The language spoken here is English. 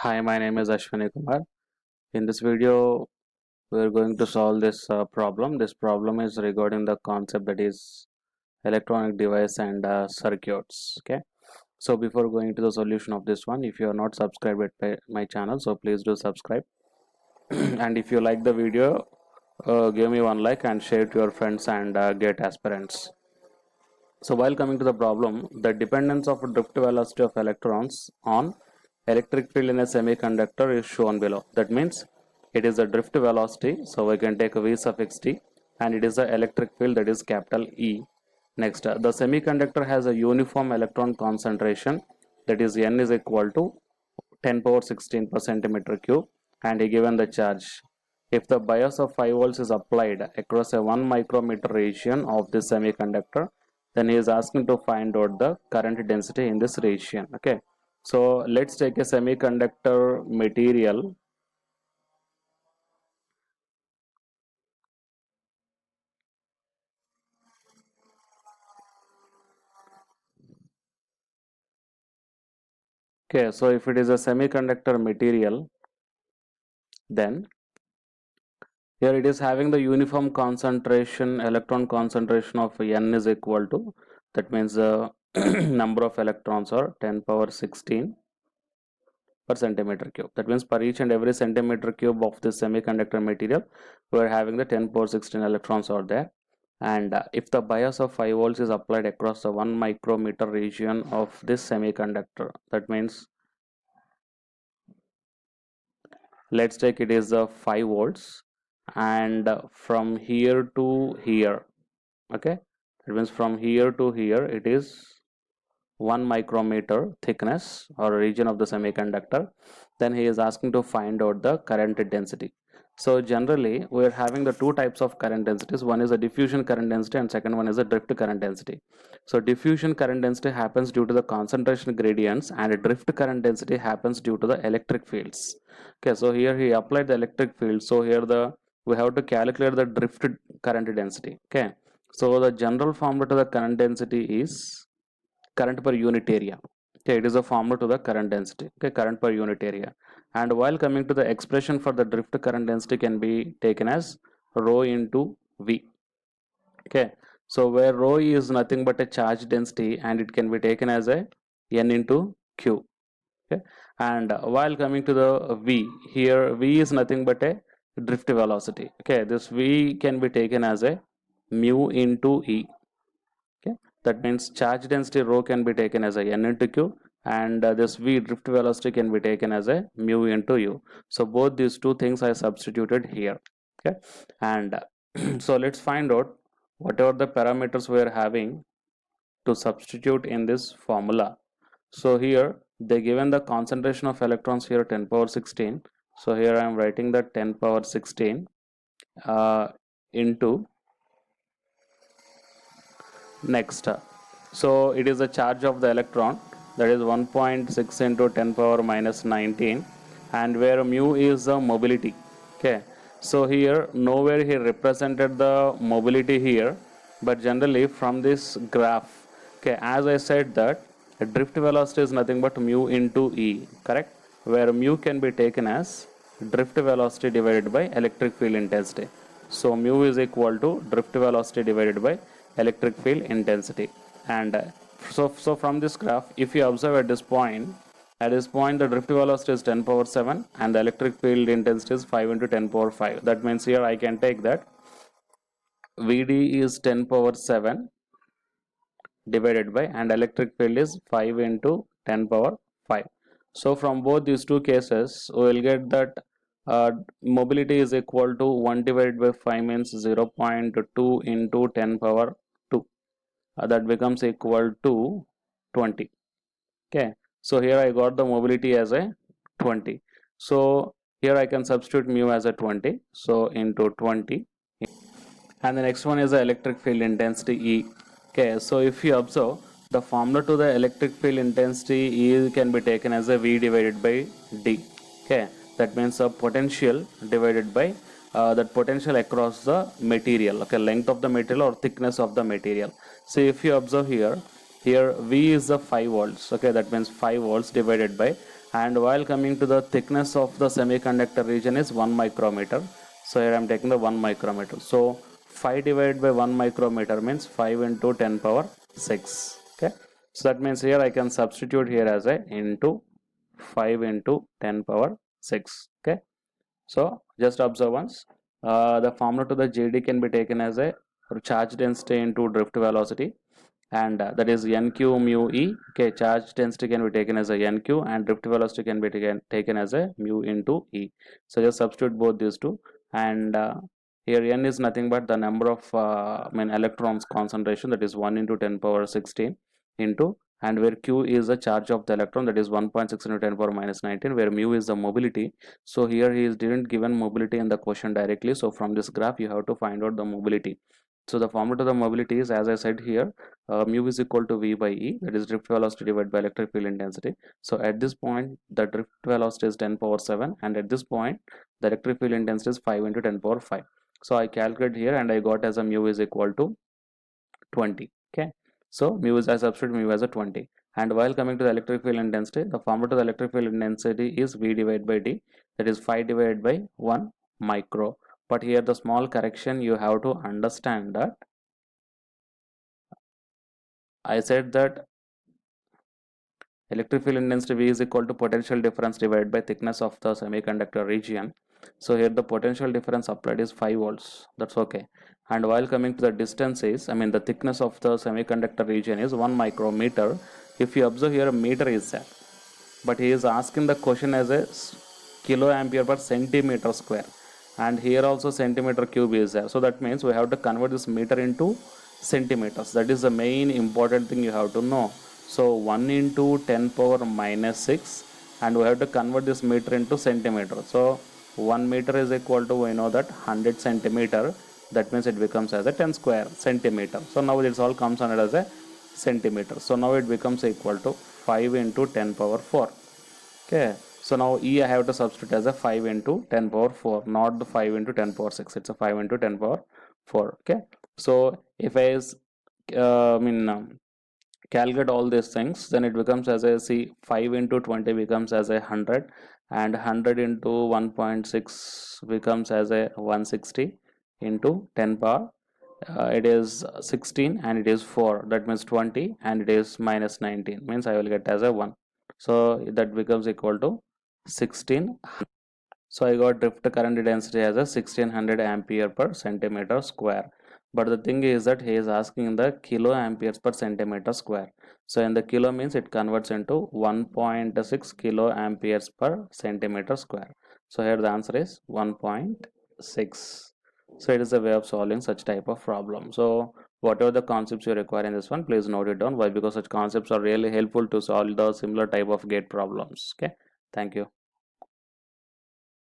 Hi, my name is Ashwani Kumar. In this video, we are going to solve this problem. This problem is regarding the concept that is electronic device and circuits. Okay. So before going to the solution of this one, if you are not subscribed at my channel, so please do subscribe. And if you like the video, give me one like and share to your friends and get aspirants. So while coming to the problem, the dependence of drift velocity of electrons on electric field in a semiconductor is shown below. That means it is the drift velocity, so we can take V suffix t, and it is the electric field, that is capital E. Next, the semiconductor has a uniform electron concentration, that is N is equal to 10 power 16 per centimeter cube, and given the charge. If the bias of 5 volts is applied across a 1 micrometer region of this semiconductor, then he is asking to find out the current density in this region. Okay, so let's take a semiconductor material. Okay, so if it is a semiconductor material, then here it is having the uniform concentration, electron concentration of N is equal to, that means the number of electrons are 10 power 16 per centimeter cube. That means per each and every centimeter cube of this semiconductor material, we are having the 10 power 16 electrons are there. And if the bias of 5 volts is applied across the 1 micrometer region of this semiconductor, that means let's take it is 5 volts, and from here to here, okay, that means from here to here it is 1 micrometer thickness or region of the semiconductor. Then he is asking to find out the current density. So generally we are having the two types of current densities. One is a diffusion current density and second one is a drift current density. So diffusion current density happens due to the concentration gradients, and drift current density happens due to the electric fields. Okay, so here he applied the electric field, so here the we have to calculate the drift current density. Okay, so the general formula to the current density is current per unit area. Okay, it is a formula to the current density. Okay, current per unit area. And while coming to the expression for the drift current density can be taken as rho into V. Okay, so where rho is nothing but a charge density, and it can be taken as a N into Q. Okay, and while coming to the V, here V is nothing but a drift velocity. Okay, this V can be taken as a mu into E. Okay, that means charge density rho can be taken as a N into Q, and this V drift velocity can be taken as a mu into U. So both these two things I substituted here. Okay, and so let's find out whatever the parameters we are having to substitute in this formula. So here they given the concentration of electrons here 10 power 16. So here I am writing the 10 power 16 into next. So it is the charge of the electron, that is 1.6 into 10 power minus 19, and where mu is the mobility. Okay, so here nowhere he represented the mobility here, but generally from this graph, okay, as I said that drift velocity is nothing but mu into E, correct, where mu can be taken as drift velocity divided by electric field intensity. So mu is equal to drift velocity divided by electric field intensity. And so from this graph, if you observe at this point, the drift velocity is 10 power 7 and the electric field intensity is 5 into 10 power 5. That means here I can take that Vd is 10 power 7 divided by, and electric field is 5 into 10 power 5. So from both these two cases, we will get that mobility is equal to 1 divided by 5 means 0.2 into 10 power 2. That becomes equal to 20. Okay, so here I got the mobility as a 20. So here I can substitute mu as a 20. So into 20. And the next one is the electric field intensity E. Okay, so if you observe, the formula to the electric field intensity E can be taken as a V divided by D. Okay, that means a potential divided by that potential across the material. Okay, length of the material or thickness of the material. So if you observe here V is the 5 volts. Okay, that means 5 volts divided by, And while coming to the thickness of the semiconductor region is 1 micrometer. So here I am taking the 1 micrometer. So 5 divided by 1 micrometer means 5 into 10 power 6. Okay. So that means here I can substitute here as a into 5 into 10 power 6. Okay. So just observe once. The formula to the JD can be taken as a charge density into drift velocity, and that is nq mu e. Okay, charge density can be taken as a nq and drift velocity can be taken as a mu into e. So just substitute both these two, and here n is nothing but the number of electrons concentration, that is 1 into 10 power 16 into, and where q is the charge of the electron, that is 1.6 into 10 power minus 19, where mu is the mobility. So here he didn't given mobility in the question directly, so from this graph you have to find out the mobility. So the formula to the mobility is, as I said here, mu is equal to v by e, that is drift velocity divided by electric field intensity. So at this point the drift velocity is 10 power 7, and at this point the electric field intensity is 5 into 10 power 5. So I calculate here and I got as a mu is equal to 20. Okay, so mu is, I substitute mu as a 20. And while coming to the electric field intensity, the formula to the electric field intensity is v divided by d, that is 5 divided by 1 micro. But here the small correction, you have to understand that I said that electric field intensity V is equal to potential difference divided by thickness of the semiconductor region. So here the potential difference applied is 5 volts. That's okay. And while coming to the distance is, the thickness of the semiconductor region is 1 micrometer. If you observe here, a meter is there, but he is asking the question as a kilo ampere per centimeter square, and here also centimeter cube is there. So that means we have to convert this meter into centimeters. That is the main important thing you have to know. So 1 into 10 power minus 6, and we have to convert this meter into centimeter. So 1 meter is equal to, we know that 100 centimeter. That means it becomes as a 10 square centimeter. So now this all comes under as a centimeter. So now it becomes equal to 5 into 10 power 4. Okay, so now E I have to substitute as a 5 into 10 power 4, not the 5 into 10 power 6. It's a 5 into 10 power 4. Okay, so if I calculate all these things, then it becomes as a, see, 5 into 20 becomes as a 100, and 100 into 1.6 becomes as a 160 into 10 power. It is 16 and it is 4, that means 20, and it is minus 19, means I will get as a 1. So that becomes equal to 16. So I got drift current density as a 1600 ampere per centimeter square. But the thing is that he is asking the kilo amperes per centimeter square. So in the kilo means it converts into 1.6 kilo amperes per centimeter square. So here the answer is 1.6. So it is a way of solving such type of problem. So whatever the concepts you require in this one, please note it down. Why? Because such concepts are really helpful to solve the similar type of gate problems. Okay, thank you.